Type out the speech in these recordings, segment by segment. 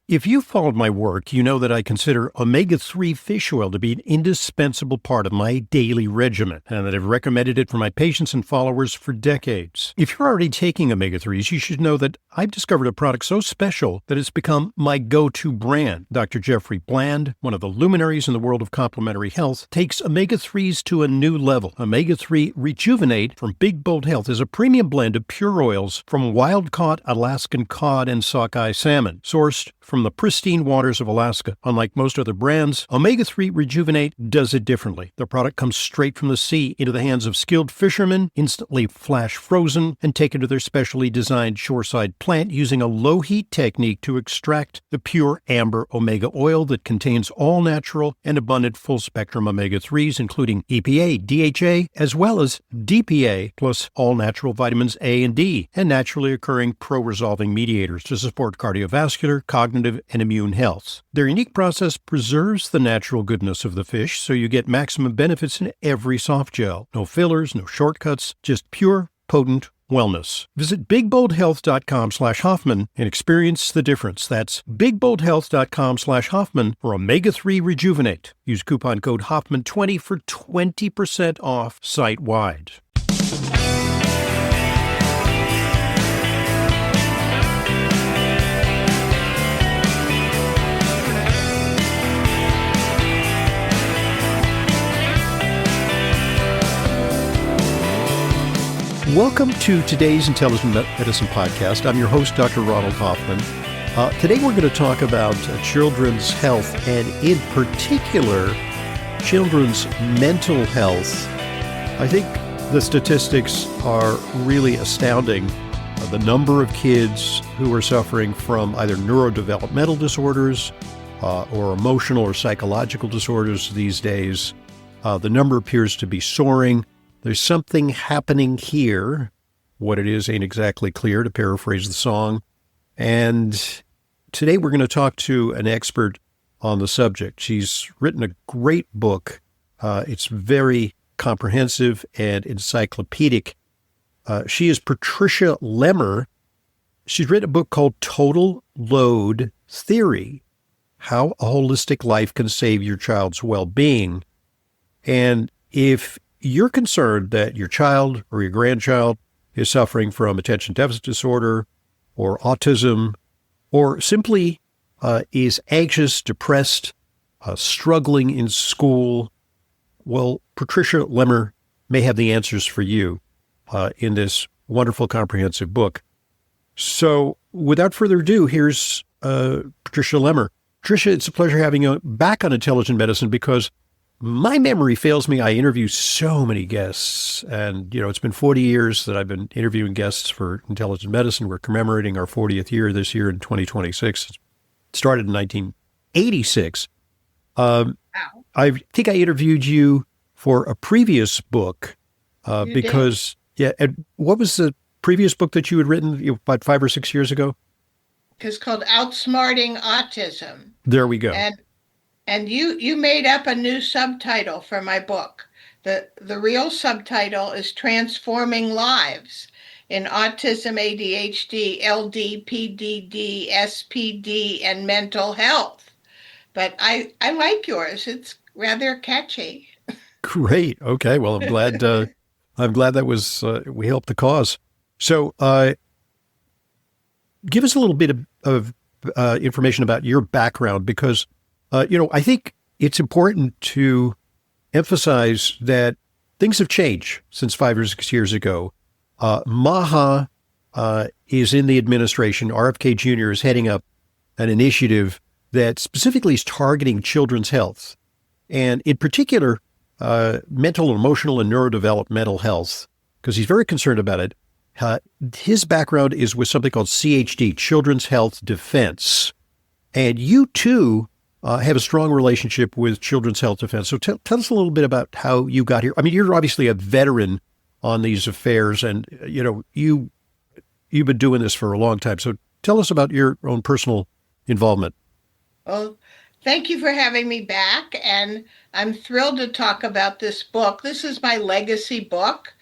If you've followed my work, you know that I consider omega-3 fish oil to be an indispensable part of my daily regimen, and that I've recommended it for my patients and followers for decades. If you're already taking omega-3s, you should know that I've discovered a product so special that it's become my go-to brand. Dr. Jeffrey Bland, one of the luminaries in the world of complementary health, takes omega-3s to a new level. Omega-3 Rejuvenate from Big Bold Health is a premium blend of pure oils from wild-caught Alaskan cod and sockeye salmon, sourced from the pristine waters of Alaska. Unlike most other brands, Omega-3 Rejuvenate does it differently. The product comes straight from the sea into the hands of skilled fishermen, instantly flash frozen, and taken to their specially designed shoreside plant using a low-heat technique to extract the pure amber omega oil that contains all natural and abundant full-spectrum omega-3s, including EPA, DHA, as well as DPA, plus all natural vitamins A and D, and naturally occurring pro-resolving mediators to support cardiovascular, cognitive, and immune health. Their unique process preserves the natural goodness of the fish, so you get maximum benefits in every soft gel. No fillers, no shortcuts, just pure, potent wellness. Visit bigboldhealth.com/Hoffman and experience the difference. That's bigboldhealth.com/Hoffman for Omega-3 Rejuvenate. Use coupon code Hoffman20 for 20% off site-wide. Welcome to today's Intelligent Medicine Podcast. I'm your host, Dr. Ronald Hoffman. Today we're going to talk about children's health, and in particular, children's mental health. I think the statistics are really astounding. The number of kids who are suffering from either neurodevelopmental disorders or emotional or psychological disorders these days, the number appears to be soaring. There's something happening here. What it is ain't exactly clear, to paraphrase the song. And today we're going to talk to an expert on the subject. She's written a great book. It's very comprehensive and encyclopedic. She is Patricia Lemmer. She's written a book called Total Load Theory: How a Holistic Life Can Save Your Child's Well-Being. And if you're concerned that your child or your grandchild is suffering from attention deficit disorder or autism, or simply is anxious, depressed, struggling in school, well, Patricia Lemmer may have the answers for you in this wonderful, comprehensive book. So without further ado, here's Patricia Lemmer. Patricia, it's a pleasure having you back on Intelligent Medicine, because my memory fails me. I interview so many guests, and, it's been 40 years that I've been interviewing guests for Intelligent Medicine. We're commemorating our 40th year this year in 2026. It started in 1986. I think I interviewed you for a previous book because, did? And what was the previous book that you had written about 5 or 6 years ago? It's called Outsmarting Autism. There we go. And you made up a new subtitle for my book. The real subtitle is Transforming Lives in Autism, ADHD, LD, PDD, SPD, and Mental Health. But I like yours. It's rather catchy. Great. Okay. Well, I'm glad. I'm glad that was we helped the cause. So, give us a little bit of information about your background, because I think it's important to emphasize that things have changed since 5 or 6 years ago. Maha is in the administration. RFK Jr. is heading up an initiative that specifically is targeting children's health, and in particular, mental, emotional, and neurodevelopmental health, because he's very concerned about it. His background is with something called CHD, Children's Health Defense. And you, too, have a strong relationship with Children's Health Defense. So tell us a little bit about how you got here. I mean, you're obviously a veteran on these affairs, and, you've been doing this for a long time. So tell us about your own personal involvement. Well, thank you for having me back, and I'm thrilled to talk about this book. This is my legacy book.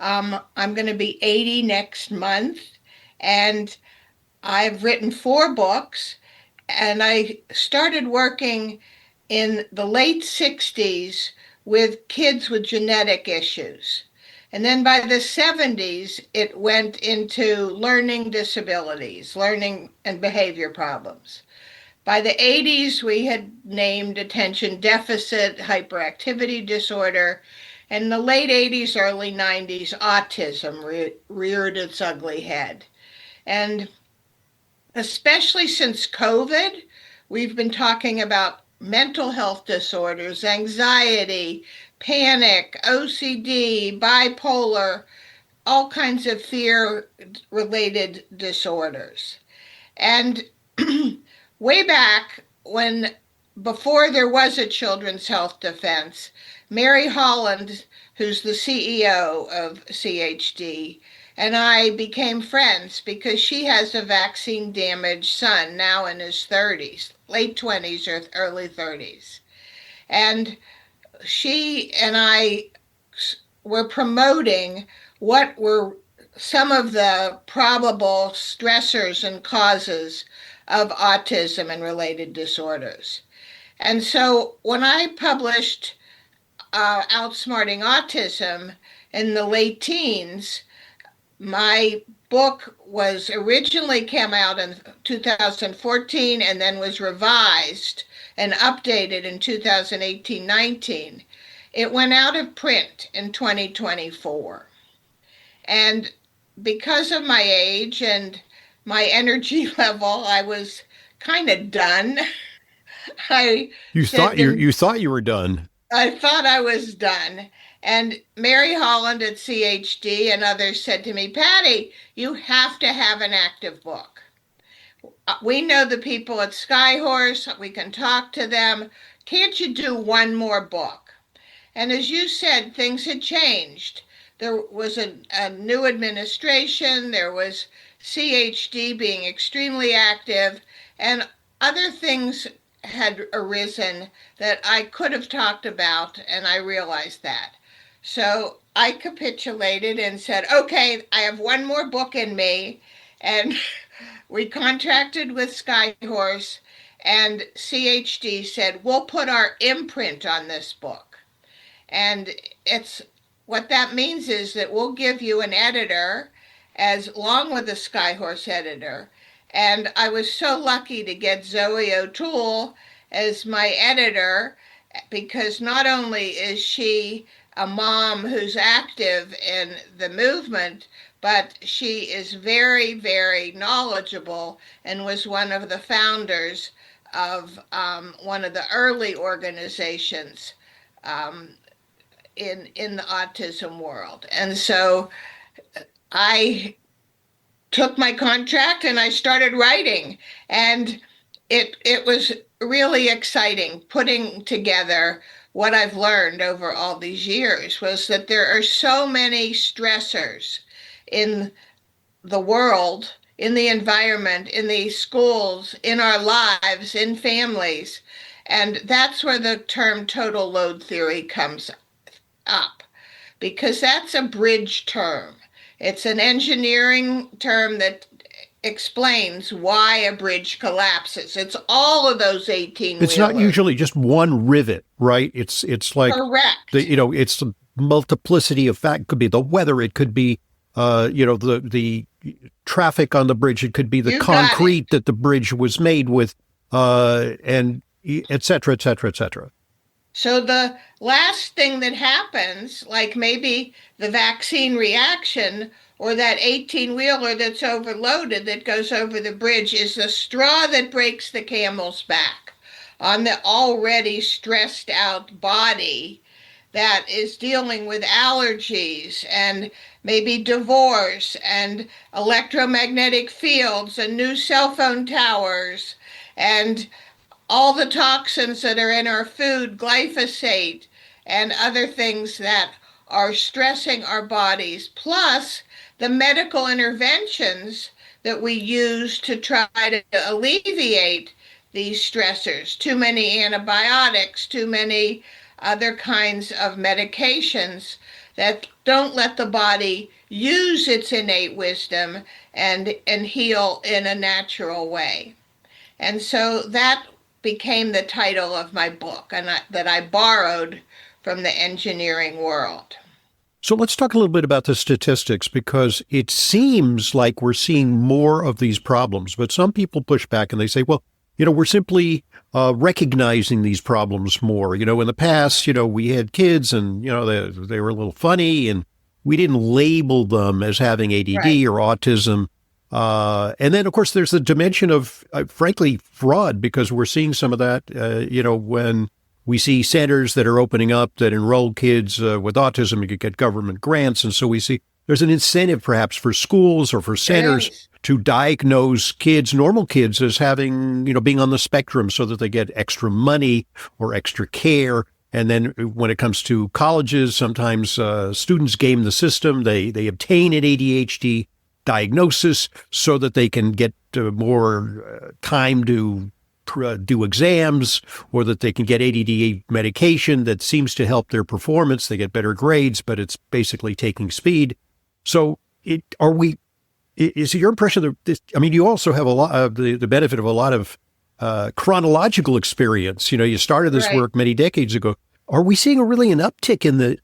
I'm going to be 80 next month, and I've written 4 books. And I started working in the late 60s with kids with genetic issues. And then by the 70s, it went into learning disabilities, learning and behavior problems. By the 80s, we had named attention deficit hyperactivity disorder. And in the late 80s, early 90s, autism reared its ugly head. And especially since COVID, we've been talking about mental health disorders, anxiety, panic, OCD, bipolar, all kinds of fear related disorders. And way back when, before there was a Children's Health Defense, Mary Holland, who's the CEO of CHD, and I became friends because she has a vaccine damaged son now in his 30s, late 20s or early 30s. And she and I were promoting what were some of the probable stressors and causes of autism and related disorders. And so when I published Outsmarting Autism in the late teens, my book was originally came out in 2014 and then was revised and updated in 2018-19. It went out of print in 2024. And because of my age and my energy level, I was kind of done. I You said thought to you thought you were done. I thought I was done. And Mary Holland at CHD and others said to me, Patty, you have to have an active book. We know the people at Skyhorse, we can talk to them. Can't you do one more book? And as you said, things had changed. There was a new administration, there was CHD being extremely active, and other things had arisen that I could have talked about, and I realized that. So I capitulated and said, okay, I have one more book in me. And we contracted with Skyhorse, and CHD said, we'll put our imprint on this book. And it's what that means is that we'll give you an editor as long with a Skyhorse editor. And I was so lucky to get Zoe O'Toole as my editor because not only is she a mom who's active in the movement, but she is very, very knowledgeable and was one of the founders of one of the early organizations um, in the autism world. And so I took my contract and I started writing, and it was really exciting putting together what I've learned over all these years was that there are so many stressors in the world, in the environment, in the schools, in our lives, in families. And that's where the term total load theory comes up because that's a bridge term. It's an engineering term that explains why a bridge collapses. It's all of those 18 It's not wheelers. usually just one rivet, right? It's like Correct. it's a multiplicity of fact. It could be the weather. It could be the traffic on the bridge. It could be the You got it. concrete that the bridge was made with, and et cetera, et cetera, et cetera. So the last thing that happens, like maybe the vaccine reaction or that 18 wheeler that's overloaded that goes over the bridge, is the straw that breaks the camel's back on the already stressed out body that is dealing with allergies and maybe divorce and electromagnetic fields and new cell phone towers and all the toxins that are in our food, glyphosate, and other things that are stressing our bodies, plus the medical interventions that we use to try to alleviate these stressors. Too many antibiotics, too many other kinds of medications that don't let the body use its innate wisdom and heal in a natural way. And so that became the title of my book, that I borrowed from the engineering world. So let's talk a little bit about the statistics because it seems like we're seeing more of these problems, but some people push back and they say, well, we're simply recognizing these problems more. In the past, we had kids and, they were a little funny and we didn't label them as having Right. ADD or autism. And then, of course, there's the dimension of, frankly, fraud because we're seeing some of that, when we see centers that are opening up that enroll kids with autism. You could get government grants. And so we see there's an incentive perhaps for schools or for There centers is. to diagnose kids, normal kids, as having, being on the spectrum so that they get extra money or extra care. And then when it comes to colleges, sometimes students game the system. They obtain an ADHD diagnosis so that they can get more time to do exams, or that they can get ADD medication that seems to help their performance. They get better grades, but it's basically taking speed. So, is it your impression that this? I mean, you also have a lot of the benefit of a lot of chronological experience. You started this Right. work many decades ago. Are we seeing really an uptick in the?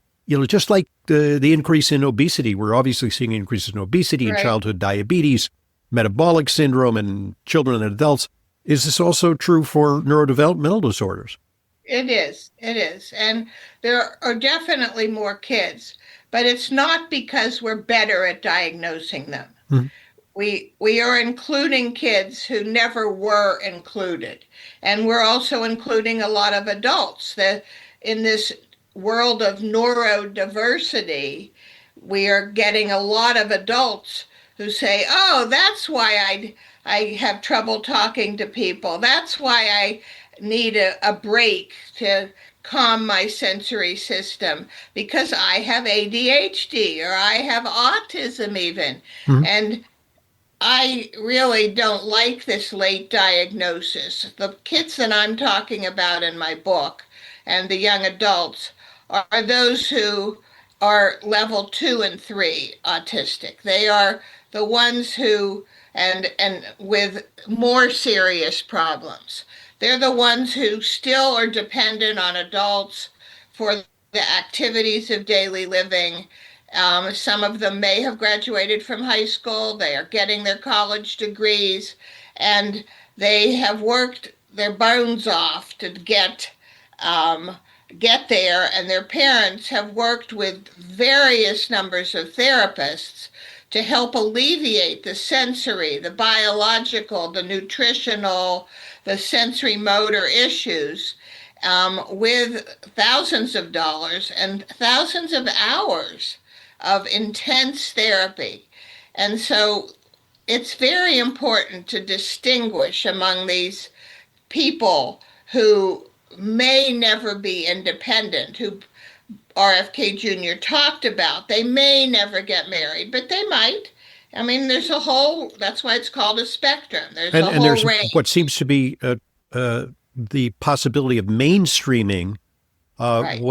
Just like the increase in obesity, we're obviously seeing increases in obesity and Right. childhood diabetes, metabolic syndrome, and children and adults. Is this also true for neurodevelopmental disorders? It is. It is. And there are definitely more kids, but it's not because we're better at diagnosing them. Mhm. We are including kids who never were included. And we're also including a lot of adults that in this world of neurodiversity, we are getting a lot of adults who say, "Oh, that's why I have trouble talking to people. That's why I need a break to calm my sensory system because I have ADHD or I have autism even." Mhm. And I really don't like this late diagnosis. The kids that I'm talking about in my book and the young adults are those who are level 2 and 3 autistic. They are the ones who and with more serious problems. They're the ones who still are dependent on adults for the activities of daily living. Some of them may have graduated from high school, they are getting their college degrees, and they have worked their bones off to get there, and their parents have worked with various numbers of therapists to help alleviate the sensory, the biological, the nutritional, the sensory motor issues with thousands of dollars and thousands of hours of intense therapy. And so it's very important to distinguish among these people who may never be independent, who RFK Jr. talked about. They may never get married, but they might. I mean, that's why it's called a spectrum. There's a And whole there's what range. seems to be the possibility of mainstreaming Right.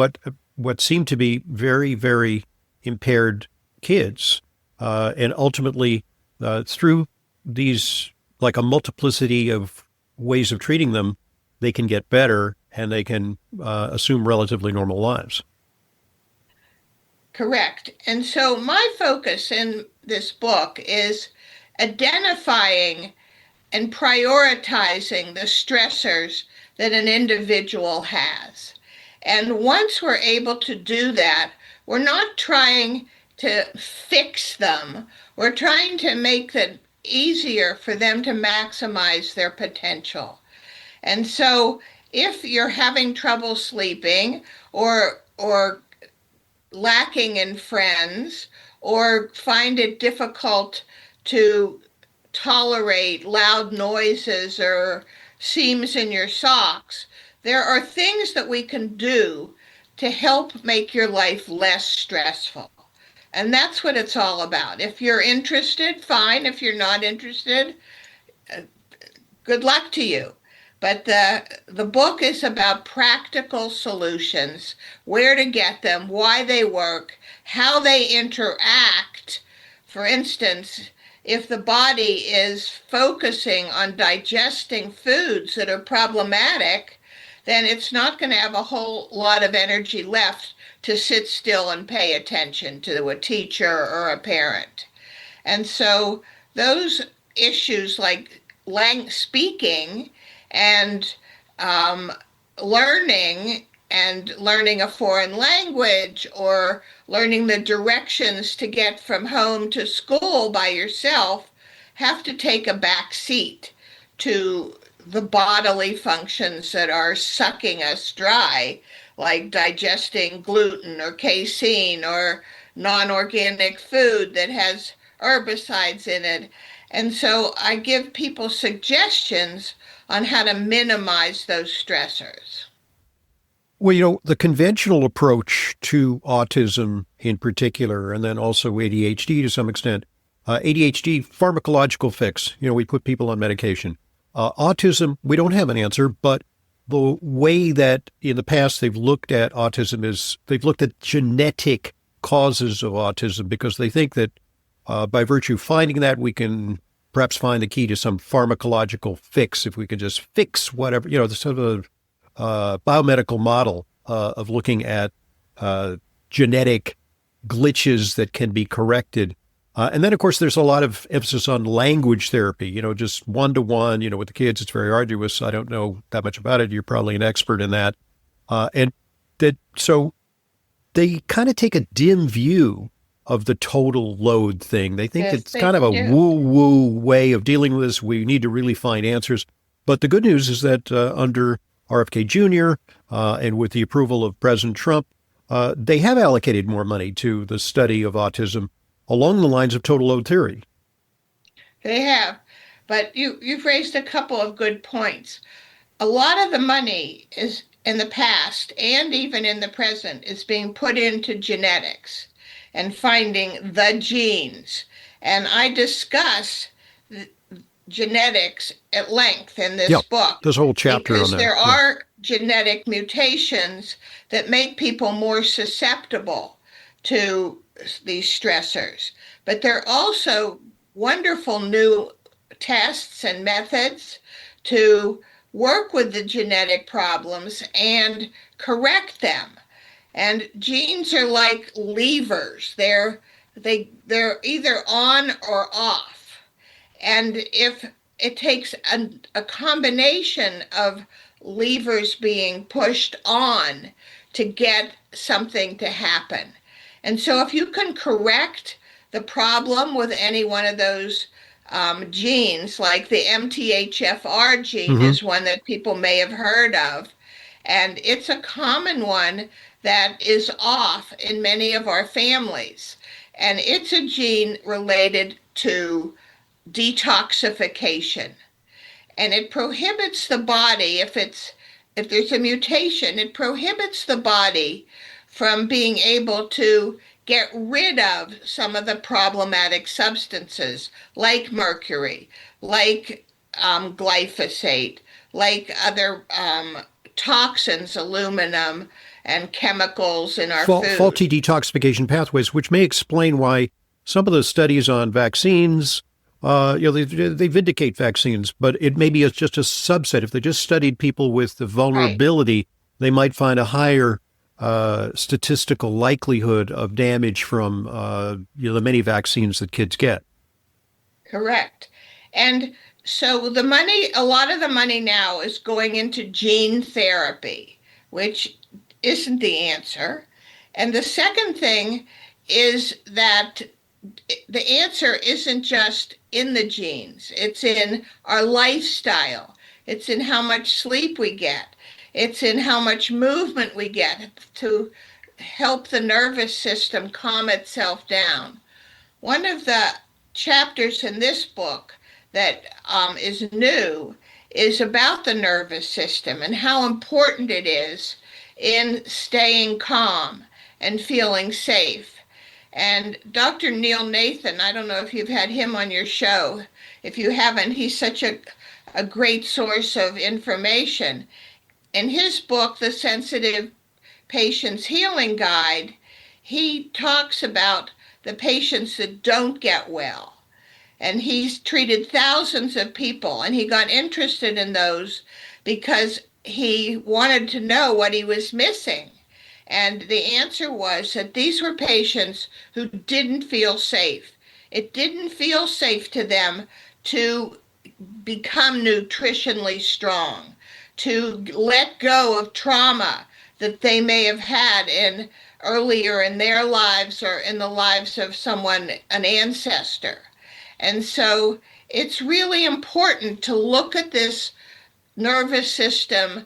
what seem to be very, very impaired kids, and ultimately through these, like a multiplicity of ways of treating them, they can get better and they can assume relatively normal lives. Correct. And so my focus in this book is identifying and prioritizing the stressors that an individual has. And once we're able to do that, we're not trying to fix them, we're trying to make it easier for them to maximize their potential. And so if you're having trouble sleeping or lacking in friends or find it difficult to tolerate loud noises or seams in your socks, there are things that we can do to help make your life less stressful. And that's what it's all about. If you're interested, fine. If you're not interested, good luck to you. But the book is about practical solutions, where to get them, why they work, how they interact. For instance, if the body is focusing on digesting foods that are problematic, then it's not going to have a whole lot of energy left to sit still and pay attention to a teacher or a parent. And so those issues like speaking and um, learning and learning a foreign language or learning the directions to get from home to school by yourself have to take a back seat to the bodily functions that are sucking us dry, like digesting gluten or casein or non-organic food that has herbicides in it. And so I give people suggestions on how to minimize those stressors. Well, the conventional approach to autism in particular, and then also ADHD to some extent, ADHD, pharmacological fix. We put people on medication. Autism, we don't have an answer, but the way that in the past they've looked at autism is they've looked at genetic causes of autism because they think that by virtue of finding that, we can perhaps find the key to some pharmacological fix if we can just fix whatever, the sort of biomedical model of looking at genetic glitches that can be corrected. And then, of course, there's a lot of emphasis on language therapy, just one-to-one, with the kids. It's very arduous. I don't know that much about it. You're probably an expert in that. So they kind of take a dim view of the total load thing. They think Yes, it's they kind of a do. woo-woo way of dealing with this. We need to really find answers. But the good news is that under RFK Jr. And with the approval of President Trump, they have allocated more money to the study of autism along the lines of total load theory. They have. But you've raised a couple of good points. A lot of the money is in the past and even in the present is being put into genetics and finding the genes. And I discuss genetics at length in Yeah, this book there's a whole chapter on because that. there Yeah. are genetic mutations that make people more susceptible to these stressors. But there are also wonderful new tests and methods to work with the genetic problems and correct them. And genes are like levers. They're either on or off. And if it takes a combination of levers being pushed on to get something to happen. And so if you can correct the problem with any one of those genes, like the MTHFR gene Mm-hmm. is one that people may have heard of, and it's a common one that is off in many of our families. And it's a gene related to detoxification, and it prohibits the body, if there's a mutation, it prohibits the body from being able to get rid of some of the problematic substances like mercury, like glyphosate, like other toxins, aluminum, and chemicals in our food. Faulty detoxification pathways, which may explain why some of the studies on vaccines, they vindicate vaccines, but it maybe it's just a subset. If they just studied people with the Right. vulnerability, they might find a higher statistical likelihood of damage from the many vaccines that kids get. Correct. And so a lot of the money now is going into gene therapy, which isn't the answer. And the second thing is that the answer isn't just in the genes, it's in our lifestyle, it's in how much sleep we get, it's in how much movement we get to help the nervous system calm itself down. One of the chapters in this book that is new is about the nervous system and how important it is in staying calm and feeling safe. And Dr. Neil Nathan, I don't know if you've had him on your show. If you haven't, he's such a great source of information. In his book, The Sensitive Patient's Healing Guide, he talks about the patients that don't get well. And he's treated thousands of people, and he got interested in those because he wanted to know what he was missing. And the answer was that these were patients who didn't feel safe. It didn't feel safe to them to become nutritionally strong, to let go of trauma that they may have had in earlier in their lives or in the lives of someone, an ancestor. And so it's really important to look at this nervous system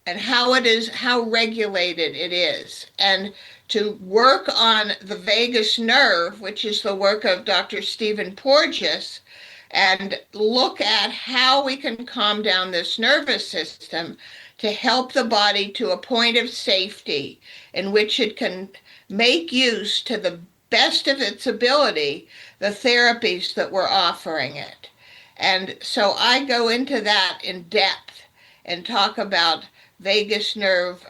and how it is, how regulated it is, and to work on the vagus nerve, which is the work of Dr. Stephen Porges, and look at how we can calm down this nervous system to help the body to a point of safety in which it can make use to the best of its ability the therapies that we're offering it. And so I go into that in depth and talk about vagus nerve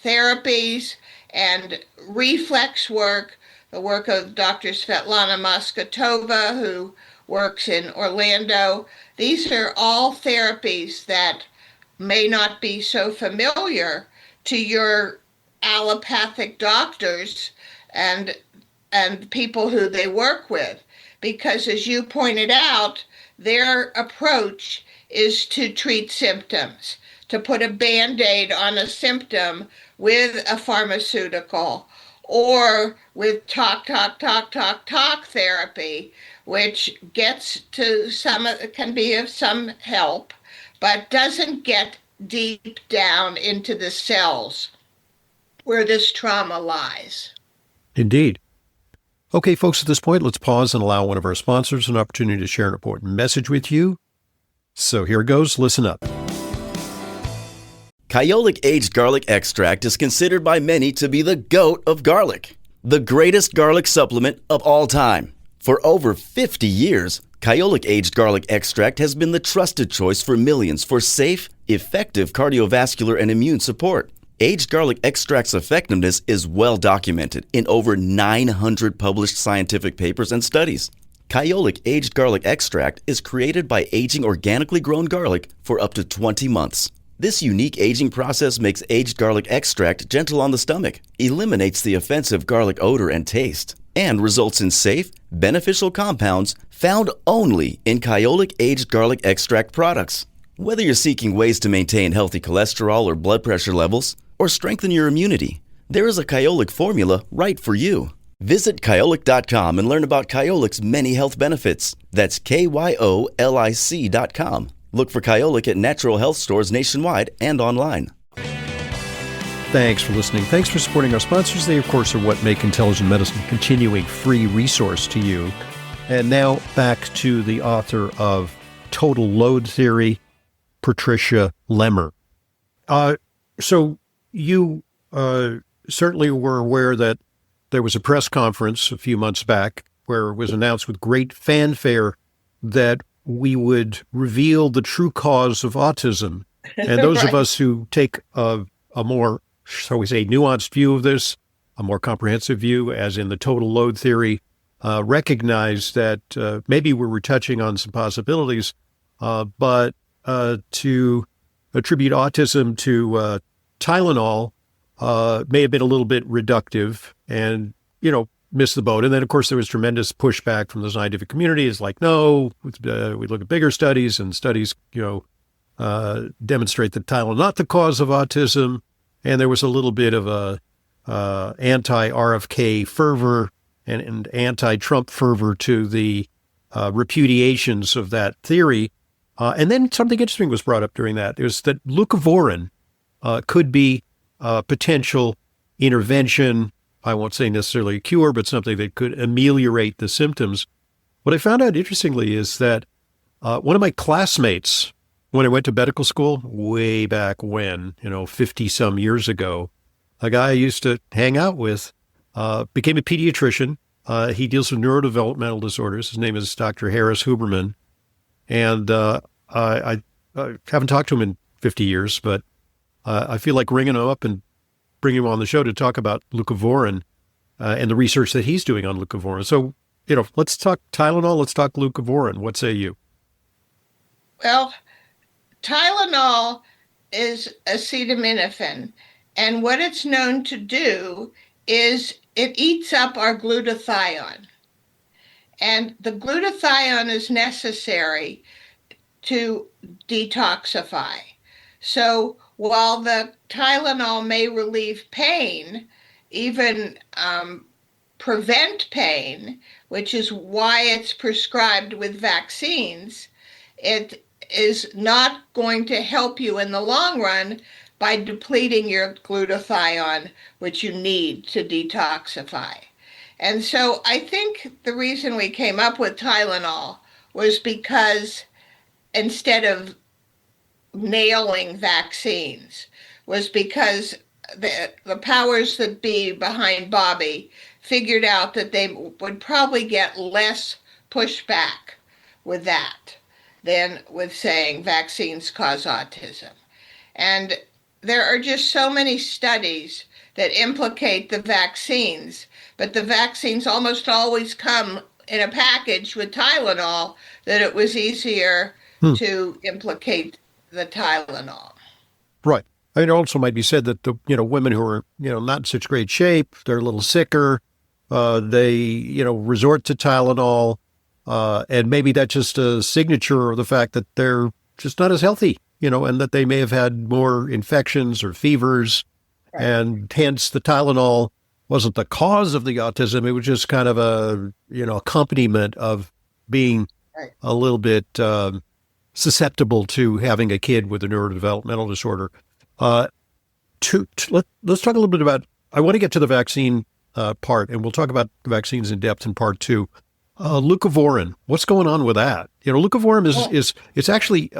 therapies and reflex work, the work of Dr. Svetlana Moskotova, who works in Orlando. These are all therapies that may not be so familiar to your allopathic doctors and people who they work with, because as you pointed out, their approach is to treat symptoms, to put a band-aid on a symptom with a pharmaceutical or with talk therapy, which gets to some, can be of some help, but doesn't get deep down into the cells where this trauma lies. Indeed. Okay, folks, at this point, let's pause and allow one of our sponsors an opportunity to share an important message with you. So here it goes. Listen up. Kyolic aged garlic extract is considered by many to be the GOAT of garlic, the greatest garlic supplement of all time. For over 50 years, Kyolic aged garlic extract has been the trusted choice for millions for safe, effective cardiovascular and immune support. Aged garlic extract's effectiveness is well documented in over 900 published scientific papers and studies. Kyolic aged garlic extract is created by aging organically grown garlic for up to 20 months. This unique aging process makes aged garlic extract gentle on the stomach, eliminates the offensive garlic odor and taste, and results in safe, beneficial compounds found only in Kyolic aged garlic extract products. Whether you're seeking ways to maintain healthy cholesterol or blood pressure levels, or strengthen your immunity, there is a Kyolic formula right for you. Visit Kyolic.com and learn about Kyolic's many health benefits. That's KYOLIC.com. Look for Kyolic at natural health stores nationwide and online. Thanks for listening. Thanks for supporting our sponsors. They, of course, are what make intelligent medicine a continuing free resource to you. And now back to the author of Total Load Theory, Patricia Lemmer. So you certainly were aware that there was a press conference a few months back where it was announced with great fanfare that we would reveal the true cause of autism. And those Right. of us who take a more, shall we say, nuanced view of this, a more comprehensive view, as in the total load theory, recognize that maybe we were touching on some possibilities, but to attribute autism to Tylenol may have been a little bit reductive and, missed the boat. And then, of course, there was tremendous pushback from the scientific community. It's like, no, we look at bigger studies, and studies, demonstrate that Tylenol is not the cause of autism. And there was a little bit of a anti-RFK fervor and anti-Trump fervor to the repudiations of that theory. And then something interesting was brought up during that. It was that leucovorin could be a potential intervention. I won't say necessarily a cure, but something that could ameliorate the symptoms. What I found out interestingly is that one of my classmates, when I went to medical school way back when, 50 some years ago, a guy I used to hang out with became a pediatrician. He deals with neurodevelopmental disorders. His name is Dr. Harris Huberman. And I haven't talked to him in 50 years, but I feel like ringing him up and bringing him on the show to talk about leucovorin and the research that he's doing on leucovorin. So let's talk Tylenol. Let's talk leucovorin. What say you? Well, Tylenol is acetaminophen, and what it's known to do is it eats up our glutathione. And the glutathione is necessary to detoxify. So while the Tylenol may relieve pain, even prevent pain, which is why it's prescribed with vaccines, it is not going to help you in the long run by depleting your glutathione, which you need to detoxify. And so I think the reason we came up with Tylenol was because instead of nailing vaccines, was because the powers that be behind Bobby figured out that they would probably get less pushback with that than with saying vaccines cause autism. And there are just so many studies that implicate the vaccines, but the vaccines almost always come in a package with Tylenol, that it was easier Hmm. to implicate the Tylenol. Right. I mean, it also might be said that the women who are not in such great shape, they're a little sicker, they resort to Tylenol, and maybe that's just a signature of the fact that they're just not as healthy, and that they may have had more infections or fevers, Right. and hence the Tylenol wasn't the cause of the autism. It was just kind of a accompaniment of being Right. a little bit susceptible to having a kid with a neurodevelopmental disorder. Let's talk a little bit about, I want to get to the vaccine part, and we'll talk about the vaccines in depth in part two. Leucovorin, what's going on with that? Leucovorin is it's actually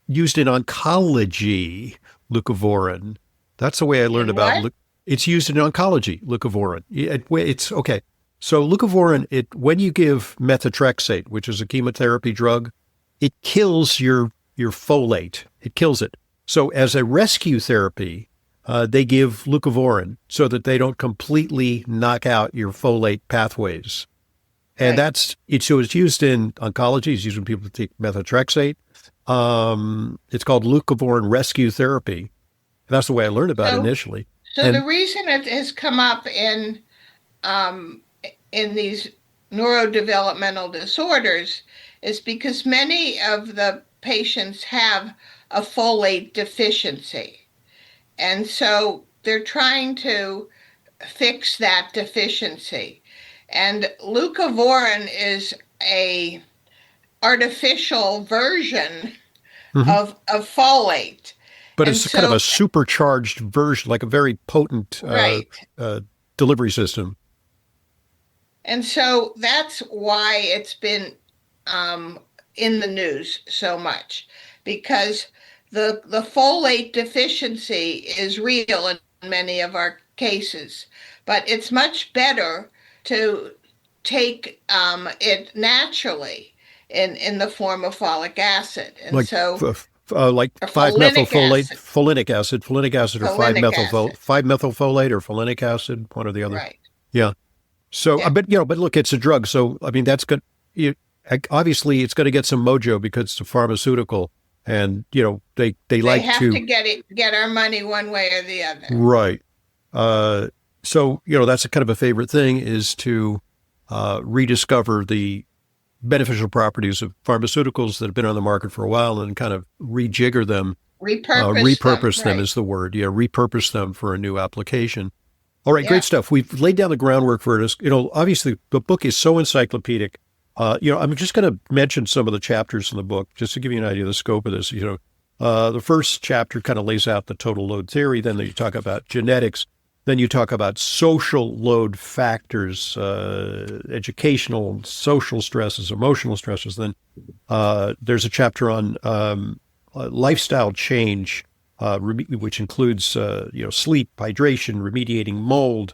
used in oncology, leucovorin. That's the way I learned about it's used in oncology, leucovorin. It's okay. So leucovorin, when you give methotrexate, which is a chemotherapy drug, it kills your folate. It kills it. So as a rescue therapy, they give leucovorin so that they don't completely knock out your folate pathways. And so it's used in oncology. It's used when people take methotrexate. It's called leucovorin rescue therapy. And that's the way I learned about it initially. So the reason it has come up in these neurodevelopmental disorders is because many of the patients have a folate deficiency. And so they're trying to fix that deficiency. And leucovorin is a artificial version of folate. But it's kind of a supercharged version, like a very potent delivery system. And so that's why it's been in the news so much, because the folate deficiency is real in many of our cases, but it's much better to take it naturally in the form of folic acid. And like 5-methylfolate, folinic acid or 5-methylfolate or folinic acid, one or the other. Right. Yeah. So, Yeah. But look, it's a drug. So, I mean, that's good. Obviously, it's going to get some mojo because it's a pharmaceutical, and they like have to get our money one way or the other. Right. So that's a kind of a favorite thing, is to rediscover the beneficial properties of pharmaceuticals that have been on the market for a while and kind of rejigger them. Repurpose them is the word. Yeah, repurpose them for a new application. All right, great stuff. We've laid down the groundwork for this. Obviously the book is so encyclopedic. I'm just going to mention some of the chapters in the book just to give you an idea of the scope of this. The first chapter kind of lays out the total load theory. Then you talk about genetics. Then you talk about social load factors, educational, social stresses, emotional stresses. Then there's a chapter on lifestyle change, which includes sleep, hydration, remediating mold.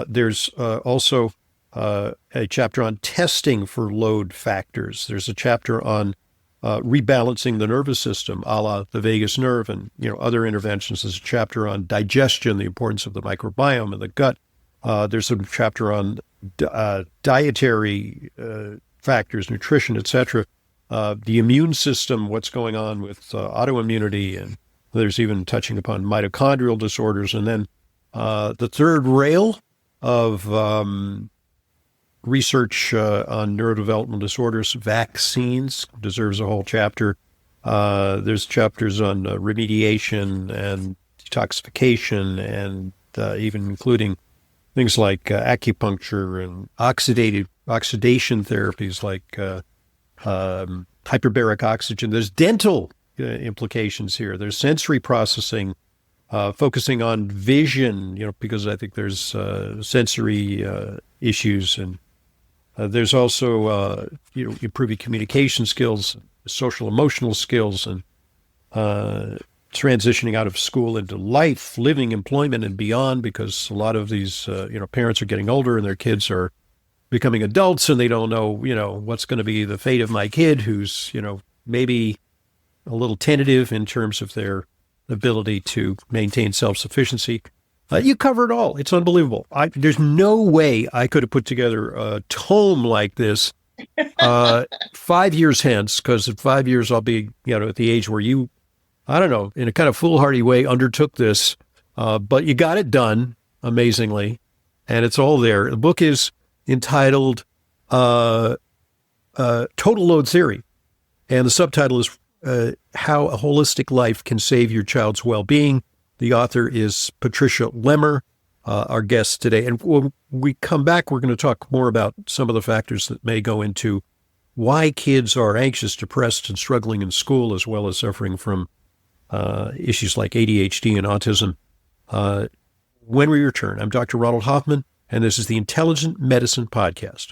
There's also a chapter on testing for load factors. There's a chapter on rebalancing the nervous system, a la the vagus nerve, and other interventions. There's a chapter on digestion, the importance of the microbiome and the gut. There's a chapter on dietary factors, nutrition, etc., the immune system, what's going on with autoimmunity, and there's even touching upon mitochondrial disorders. And then the third rail of research on neurodevelopmental disorders, vaccines, deserves a whole chapter. There's chapters on remediation and detoxification, and even including things like acupuncture and oxidation therapies like hyperbaric oxygen. There's dental implications here. There's sensory processing, focusing on vision, because I think there's sensory issues, and there's also improving communication skills, social emotional skills, and transitioning out of school into life, living, employment, and beyond, because a lot of these parents are getting older and their kids are becoming adults, and they don't know what's going to be the fate of my kid, who's maybe a little tentative in terms of their ability to maintain self-sufficiency. You cover it all. It's unbelievable. There's no way I could have put together a tome like this 5 years hence, because in 5 years I'll be at the age where you, I don't know, in a kind of foolhardy way undertook this, but you got it done amazingly, and it's all there. The book is entitled Total Load Theory, and the subtitle is How a Holistic Life Can Save Your Child's Well-Being. The author is Patricia Lemmer, our guest today. And when we come back, we're going to talk more about some of the factors that may go into why kids are anxious, depressed, and struggling in school, as well as suffering from issues like ADHD and autism. When we return, I'm Dr. Ronald Hoffman, and this is the Intelligent Medicine Podcast.